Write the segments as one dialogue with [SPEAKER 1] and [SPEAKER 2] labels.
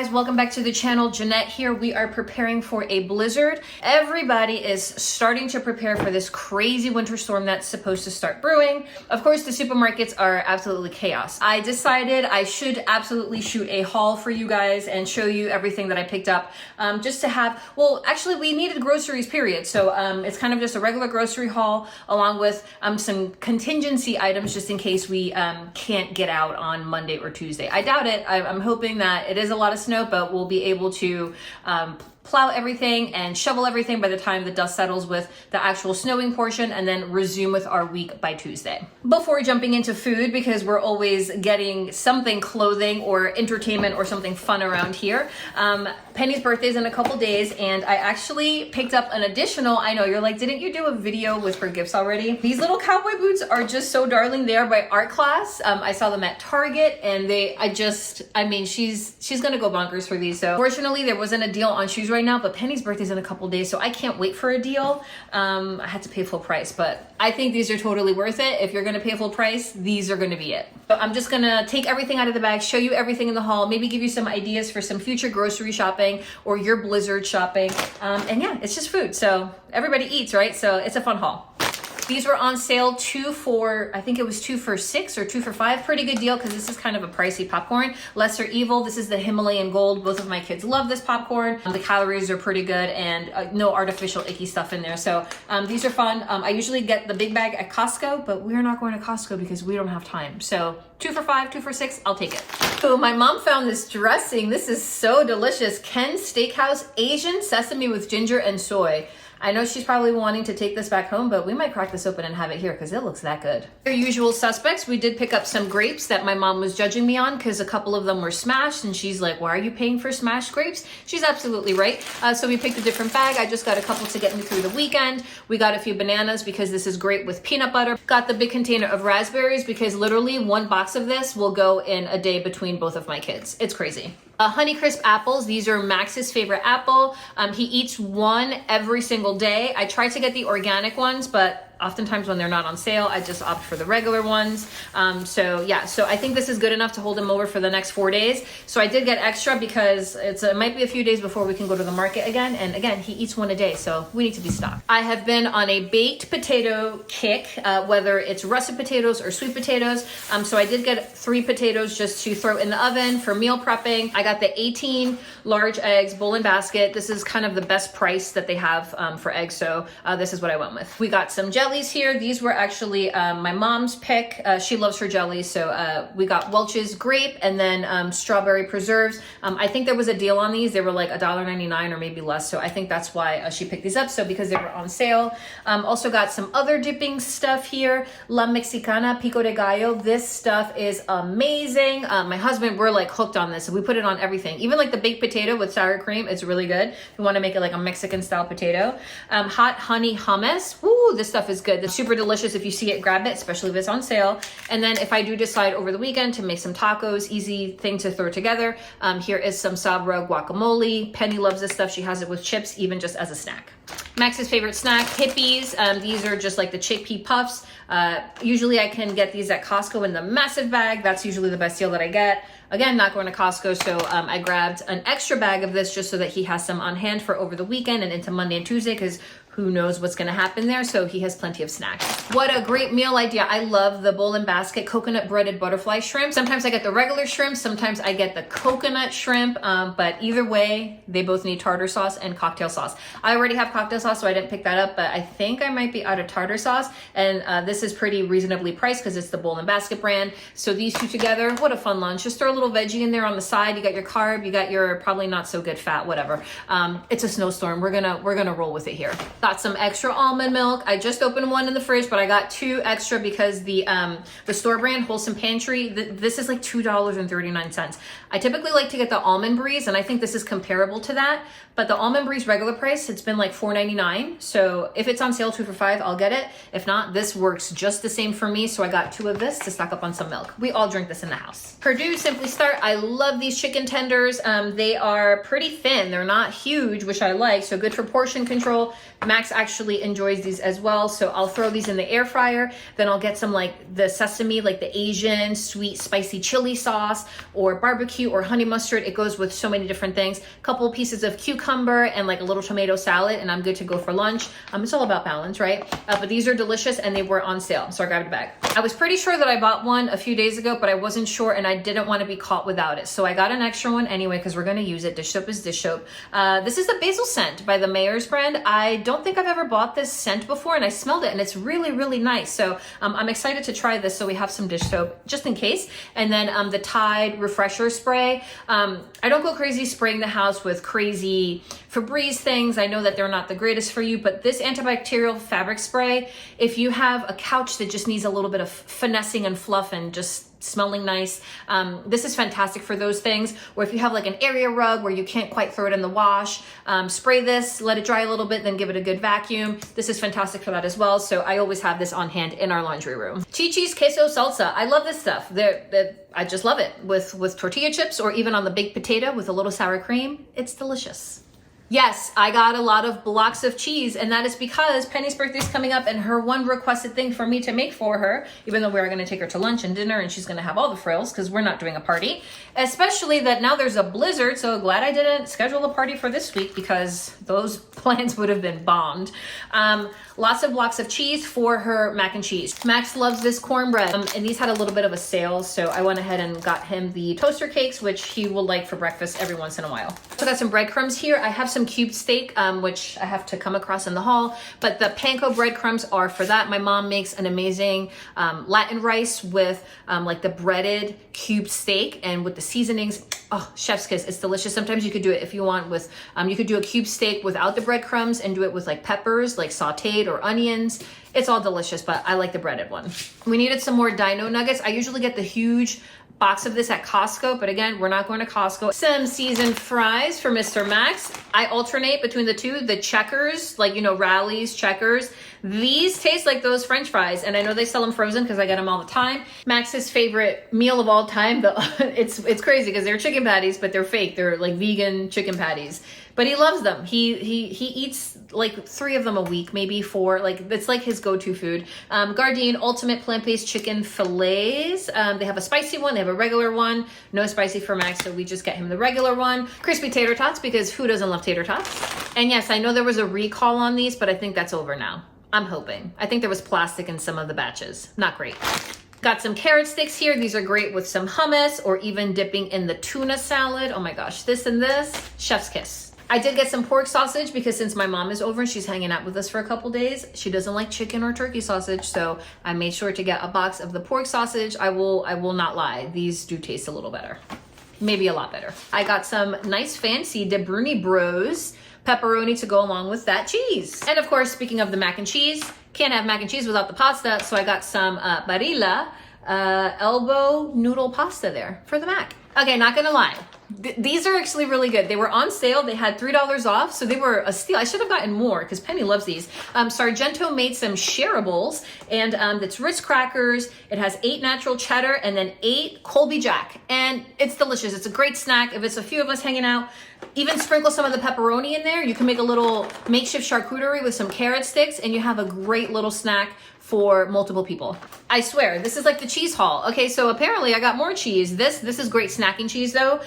[SPEAKER 1] guys, welcome back to the channel. Jeanette here. We are preparing for a blizzard. Everybody is starting to prepare for this crazy winter storm that's supposed to start brewing. Of course, the supermarkets are absolutely chaos. I decided I should absolutely shoot a haul for you guys and show you everything that I picked up just to have, well, actually we needed groceries, period. So it's kind of just a regular grocery haul along with some contingency items just in case we can't get out on Monday or Tuesday. I doubt it. I'm hoping that it is a lot of snow, but we'll be able to plow everything and shovel everything by the time the dust settles with the actual snowing portion, and then resume with our week by Tuesday. Before jumping into food, because we're always getting something clothing or entertainment or something fun around here, Penny's birthday is in a couple days, and I actually picked up an additional, I know you're like, didn't you do a video with her gifts already? These little cowboy boots are just so darling. They are by Art Class. I saw them at Target, and I mean, she's gonna go bonkers for these. So fortunately there wasn't a deal on shoes right now, but Penny's birthday's in a couple days, so I can't wait for a deal. I had to pay full price, but I think these are totally worth it. If you're gonna pay full price, these are gonna be it. So I'm just gonna take everything out of the bag, show you everything in the haul, maybe give you some ideas for some future grocery shopping or your blizzard shopping. And yeah, it's just food, so everybody eats, right? So it's a fun haul. These were on sale 2 for, I think it was 2 for $6 or 2 for $5. Pretty good deal because this is kind of a pricey popcorn. Lesser Evil, this is the Himalayan Gold. Both of my kids love this popcorn. The calories are pretty good and no artificial icky stuff in there. So these are fun. I usually get the big bag at Costco, but we're not going to Costco because we don't have time. So 2 for $5, 2 for $6, I'll take it. So my mom found this dressing. This is so delicious. Ken's Steakhouse Asian Sesame with ginger and soy. I know she's probably wanting to take this back home, but we might crack this open and have it here because it looks that good. Your usual suspects, we did pick up some grapes that my mom was judging me on because a couple of them were smashed, and she's like, why are you paying for smashed grapes? She's absolutely right. So we picked a different bag. I just got a couple to get me through the weekend. We got a few bananas because this is great with peanut butter. Got the big container of raspberries because literally one box of this will go in a day between both of my kids. It's crazy. Honeycrisp apples. These are Max's favorite apple. He eats one every single day. I try to get the organic ones, but oftentimes when they're not on sale, I just opt for the regular ones. So yeah, so I think this is good enough to hold him over for the next 4 days. So I did get extra because it might be a few days before we can go to the market again. And again, he eats one a day, so we need to be stocked. I have been on a baked potato kick, whether it's russet potatoes or sweet potatoes. So I did get 3 potatoes just to throw in the oven for meal prepping. I got the 18 large eggs, bowl and basket. This is kind of the best price that they have for eggs. So this is what I went with. We got some jellies here. These were actually my mom's pick. She loves her jellies. So we got Welch's grape and then strawberry preserves. I think there was a deal on these. They were like $1.99 or maybe less. So I think that's why she picked these up. So because they were on sale. Also got some other dipping stuff here. La Mexicana Pico de Gallo. This stuff is amazing. My husband, we're like hooked on this. So we put it on everything. Even like the baked potato with sour cream. It's really good. If you want to make it like a Mexican style potato. Hot honey hummus. Woo, this stuff is good. It's super delicious. If you see it, grab it, especially if it's on sale. And then if I do decide over the weekend to make some tacos, easy thing to throw together. Here is some Sabra guacamole. Penny loves this stuff. She has it with chips, even just as a snack. Max's favorite snack, Hippies. These are just like the chickpea puffs. Usually I can get these at Costco in the massive bag. That's usually the best deal that I get. Again, not going to Costco, so I grabbed an extra bag of this just so that he has some on hand for over the weekend and into Monday and Tuesday, because who knows what's going to happen there, so he has plenty of snacks. What a great meal idea. I love the bowl and basket coconut breaded butterfly shrimp. Sometimes I get the regular shrimp, sometimes I get the coconut shrimp, but either way, they both need tartar sauce and cocktail sauce. I already have cocktail sauce, so I didn't pick that up, but I think I might be out of tartar sauce, and this is pretty reasonably priced because it's the bowl and basket brand. So these two together, what a fun lunch. Just throw a little veggie in there on the side. You got your carb, you got your probably not so good fat, whatever. It's a snowstorm. We're gonna roll with it here. Got some extra almond milk. I just opened one in the fridge, but I got 2 extra because the store brand Wholesome Pantry, this is like $2.39. I typically like to get the Almond Breeze, and I think this is comparable to that. But the Almond Breeze regular price, it's been like $4.99. So if it's on sale 2 for $5, I'll get it. If not, this works just the same for me. So I got 2 of this to stock up on some milk. We all drink this in the house. Purdue Simply Start. I love these chicken tenders. They are pretty thin. They're not huge, which I like. So good for portion control. Max actually enjoys these as well, so I'll throw these in the air fryer. Then I'll get some like the sesame, like the Asian sweet spicy chili sauce, or barbecue or honey mustard. It goes with so many different things. A couple pieces of cucumber and like a little tomato salad, and I'm good to go for lunch. It's all about balance, right? But these are delicious and they were on sale, so I grabbed a bag. I was pretty sure that I bought one a few days ago, but I wasn't sure and I didn't want to be caught without it. So I got an extra one anyway because we're going to use it. Dish soap is dish soap. This is the basil scent by the Mayer's brand. I don't think I've ever bought this scent before, and I smelled it and it's really, really nice. So I'm excited to try this. So we have some dish soap just in case. And then the Tide refresher spray. I don't go crazy spraying the house with crazy Febreze things. I know that they're not the greatest for you, but this antibacterial fabric spray, if you have a couch that just needs a little bit of finessing and fluff and just smelling nice, this is fantastic for those things. Or if you have like an area rug where you can't quite throw it in the wash, spray this, let it dry a little bit, then give it a good vacuum. This is fantastic for that as well. So I always have this on hand in our laundry room. Chi-Chi's queso salsa. I love this stuff. I just love it with tortilla chips or even on the baked potato with a little sour cream. It's delicious. Yes, I got a lot of blocks of cheese, and that is because Penny's birthday is coming up, and her one requested thing for me to make for her, even though we are going to take her to lunch and dinner and she's going to have all the frills because we're not doing a party, especially that now there's a blizzard. So glad I didn't schedule a party for this week because those plans would have been bombed. Lots of blocks of cheese for her mac and cheese. Max loves this cornbread, and these had a little bit of a sale, so I went ahead and got him the toaster cakes, which he will like for breakfast every once in a while. So I got some breadcrumbs here. I have some cubed steak, which I have to come across in the haul, but the panko breadcrumbs are for that. My mom makes an amazing Latin rice with like the breaded cubed steak and with the seasonings. Oh, chef's kiss. It's delicious. Sometimes you could do it if you want with, you could do a cube steak without the breadcrumbs and do it with like peppers, like sauteed or onions. It's all delicious, but I like the breaded one. We needed some more dino nuggets. I usually get the huge box of this at Costco, but again, we're not going to Costco. Some seasoned fries for Mr. Max. I alternate between the two, the checkers, like, you know, Rally's checkers. These taste like those French fries, and I know they sell them frozen because I get them all the time. Max's favorite meal of all time, it's crazy because they're chicken patties, but they're fake. They're like vegan chicken patties, but he loves them. He eats like 3 of them a week, maybe 4. Like it's like his go-to food. Gardein Ultimate Plant-Based Chicken Fillets. They have a spicy one. They have a regular one. No spicy for Max, so we just get him the regular one. Crispy tater tots, because who doesn't love tater tots? And yes, I know there was a recall on these, but I think that's over now. I'm hoping. I think there was plastic in some of the batches. Not great. Got some carrot sticks here. These are great with some hummus or even dipping in the tuna salad. Oh my gosh, this and this, chef's kiss. I did get some pork sausage because since my mom is over and she's hanging out with us for a couple days, she doesn't like chicken or turkey sausage. So I made sure to get a box of the pork sausage. I will not lie. These do taste a little better. Maybe a lot better. I got some nice fancy De Bruni Bros pepperoni to go along with that cheese. And of course, speaking of the mac and cheese, can't have mac and cheese without the pasta. So I got some Barilla elbow noodle pasta there for the mac. Okay, not gonna lie. These are actually really good. They were on sale. They had $3 off, so they were a steal. I should have gotten more because Penny loves these. Sargento made some shareables, and it's Ritz crackers. It has 8 natural cheddar and then 8 Colby Jack, and it's delicious. It's a great snack. If it's a few of us hanging out, even sprinkle some of the pepperoni in there. You can make a little makeshift charcuterie with some carrot sticks, and you have a great little snack for multiple people. I swear, this is like the cheese haul. Okay, so apparently I got more cheese. This is great snacking cheese though.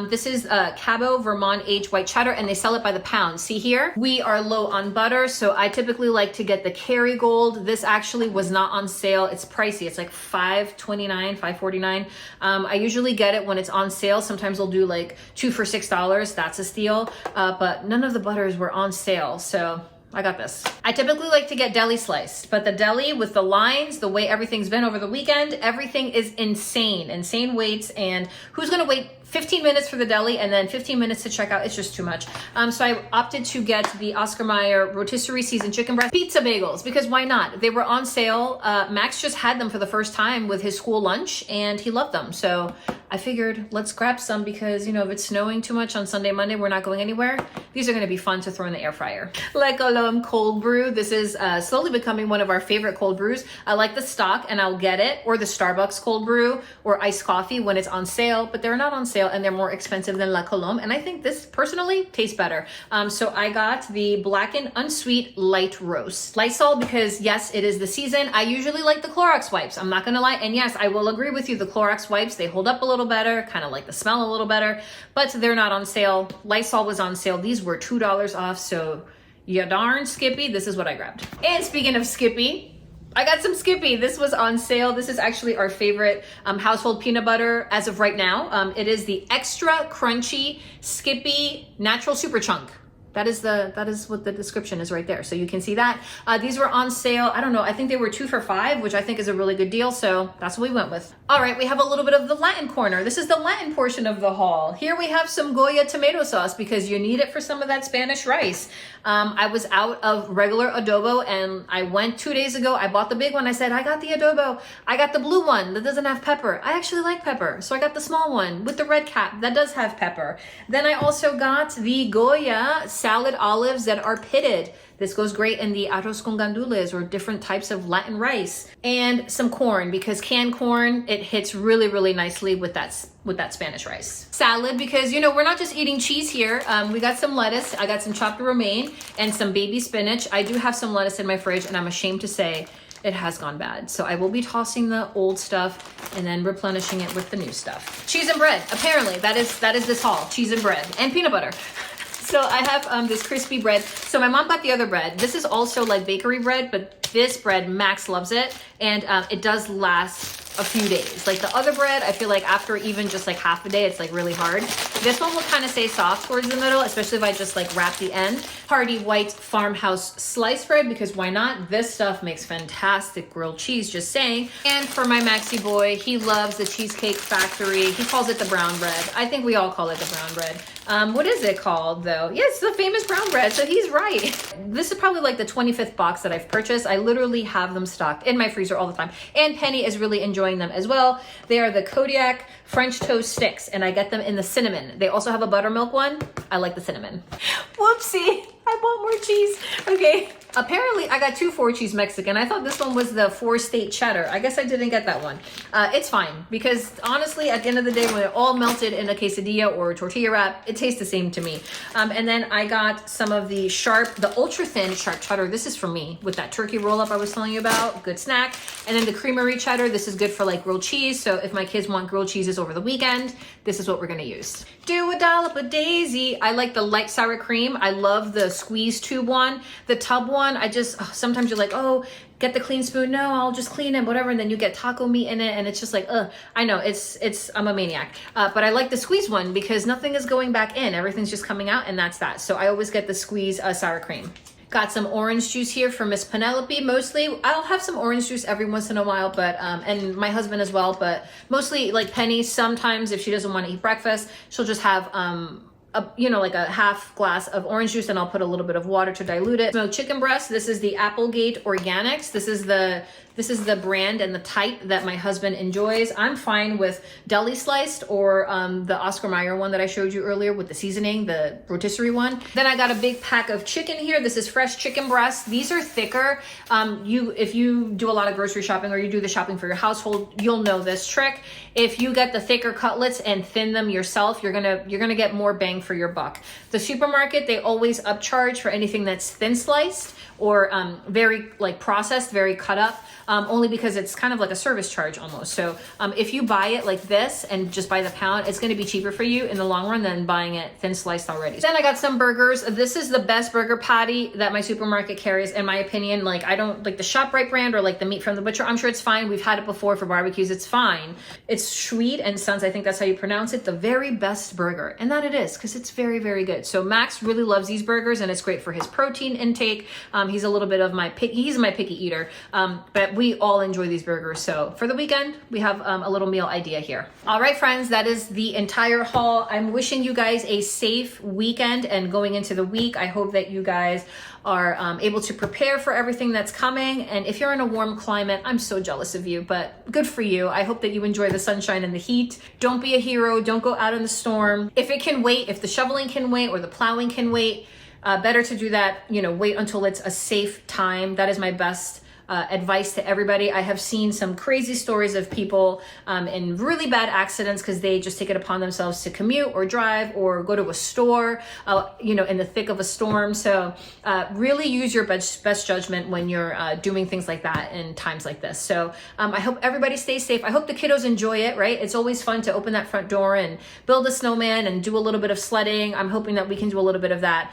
[SPEAKER 1] This is Cabo Vermont aged white cheddar, and they sell it by the pound. See here? We are low on butter, so I typically like to get the Kerrygold. This actually was not on sale. It's pricey. It's like $5.29, $5.49. I usually get it when it's on sale. Sometimes they'll do like 2 for $6. That's a steal. But none of the butters were on sale, so I got this. I typically like to get deli sliced, but the deli with the lines, the way everything's been over the weekend, everything is insane waits, and who's gonna wait 15 minutes for the deli and then 15 minutes to check out? It's just too much. So I opted to get the Oscar Mayer rotisserie seasoned chicken breast pizza bagels because why not? They were on sale. Max just had them for the first time with his school lunch and he loved them. So I figured let's grab some because, you know, if it's snowing too much on Sunday, Monday, we're not going anywhere. These are going to be fun to throw in the air fryer. Le Colombe cold brew. This is slowly becoming one of our favorite cold brews. I like the stock and I'll get it, or the Starbucks cold brew or iced coffee when it's on sale, but they're not on sale and they're more expensive than La Colombe. And I think this personally tastes better. So I got the blackened unsweet light roast. Lysol, because yes, it is the season. I usually like the Clorox wipes. I'm not going to lie. And yes, I will agree with you. The Clorox wipes, they hold up a little better, kind of like the smell a little better, but they're not on sale. Lysol was on sale. These were $2 off. So yeah, darn Skippy, this is what I grabbed. And speaking of Skippy, I got some Skippy. This was on sale. This is actually our favorite household peanut butter as of right now. It is the extra crunchy Skippy natural super chunk. That is what the description is right there. So you can see that. These were on sale. I don't know. I think they were 2 for $5, which I think is a really good deal. So that's what we went with. All right. We have a little bit of the Latin corner. This is the Latin portion of the haul. Here we have some Goya tomato sauce because you need it for some of that Spanish rice. I was out of regular adobo and I went 2 days ago. I bought the big one. I said, I got the adobo. I got the blue one that doesn't have pepper. I actually like pepper. So I got the small one with the red cap that does have pepper. Then I also got the Goya salad olives that are pitted. This goes great in the arroz con gandules or different types of Latin rice, and some corn because canned corn, it hits really, really nicely with that Spanish rice. Salad because, you know, we're not just eating cheese here. We got some lettuce. I got some chopped romaine and some baby spinach. I do have some lettuce in my fridge and I'm ashamed to say it has gone bad. So I will be tossing the old stuff and then replenishing it with the new stuff. Cheese and bread. Apparently that is this haul. Cheese and bread and peanut butter. So I have this crispy bread. So my mom got the other bread. This is also like bakery bread, but this bread, Max loves it. And it does last a few days. Like the other bread, I feel like after even just like half a day, it's like really hard. This one will kind of stay soft towards the middle, especially if I just like wrap the end. Hearty white farmhouse sliced bread, because why not? This stuff makes fantastic grilled cheese, just saying. And for my Maxie boy, he loves the Cheesecake Factory. He calls it the brown bread. I think we all call it the brown bread. What is it called though? Yes, the famous brown bread. So he's right. This is probably like the 25th box that I've purchased. I literally have them stocked in my freezer all the time. And Penny is really enjoying them as well. They are the Kodiak French toast sticks and I get them in the cinnamon. They also have a buttermilk one. I like the cinnamon. Whoopsie. I want more cheese. Okay. Apparently, I got 2 4-cheese Mexican. I thought this one was the 4-state cheddar. I guess I didn't get that one. It's fine because honestly, at the end of the day, when it all melted in a quesadilla or a tortilla wrap, it tastes the same to me. And then I got some of the ultra thin sharp cheddar. This is for me with that turkey roll up I was telling you about. Good snack. And then the creamery cheddar. This is good for like grilled cheese. So if my kids want grilled cheeses over the weekend, this is what we're going to use. Do a dollop of Daisy. I like the light sour cream. I love the squeeze tube one. The tub one, sometimes you're like, oh, get the clean spoon. No, I'll just clean it, whatever. And then you get taco meat in it and it's just like, I know I'm a maniac. But I like the squeeze one because nothing is going back in. Everything's just coming out and that's that. So I always get the squeeze sour cream. Got some orange juice here for Miss Penelope. Mostly, I'll have some orange juice every once in a while, but and my husband as well. But mostly, like Penny, sometimes if she doesn't want to eat breakfast, she'll just have like a half glass of orange juice, and I'll put a little bit of water to dilute it. Smoked chicken breast. This is the Applegate Organics. This is the brand and the type that my husband enjoys. I'm fine with deli sliced or the Oscar Mayer one that I showed you earlier with the seasoning, the rotisserie one. Then I got a big pack of chicken here. This is fresh chicken breast. These are thicker. If you do a lot of grocery shopping or you do the shopping for your household, you'll know this trick. If you get the thicker cutlets and thin them yourself, you're gonna get more bang for your buck. The supermarket, they always upcharge for anything that's thin sliced or very like processed, very cut up. Only because it's kind of like a service charge almost. So if you buy it like this and just buy the pound, it's going to be cheaper for you in the long run than buying it thin sliced already. Then I got some burgers. This is the best burger patty that my supermarket carries, in my opinion. Like I don't like the ShopRite brand or like the meat from the butcher. I'm sure it's fine. We've had it before for barbecues. It's fine. It's Sweet and Sons. I think that's how you pronounce it. The very best burger. And that it is because it's very, very good. So Max really loves these burgers and it's great for his protein intake. He's a little bit of he's my picky eater. But we all enjoy these burgers. So for the weekend, we have a little meal idea here. All right, friends, that is the entire haul. I'm wishing you guys a safe weekend and going into the week. I hope that you guys are able to prepare for everything that's coming. And if you're in a warm climate, I'm so jealous of you, but good for you. I hope that you enjoy the sunshine and the heat. Don't be a hero. Don't go out in the storm. If it can wait, if the shoveling can wait or the plowing can wait, better to do that, wait until it's a safe time. That is my best advice to everybody. I have seen some crazy stories of people in really bad accidents because they just take it upon themselves to commute or drive or go to a store, in the thick of a storm. So really use your best judgment when you're doing things like that in times like this. So I hope everybody stays safe. I hope the kiddos enjoy it, right? It's always fun to open that front door and build a snowman and do a little bit of sledding. I'm hoping that we can do a little bit of that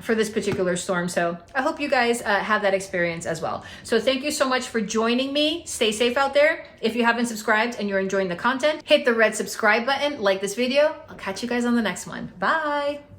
[SPEAKER 1] for this particular storm. So I hope you guys have that experience as well. So thank you so much for joining me. Stay safe out there. If you haven't subscribed and you're enjoying the content, hit the red subscribe button, like this video. I'll catch you guys on the next one. Bye.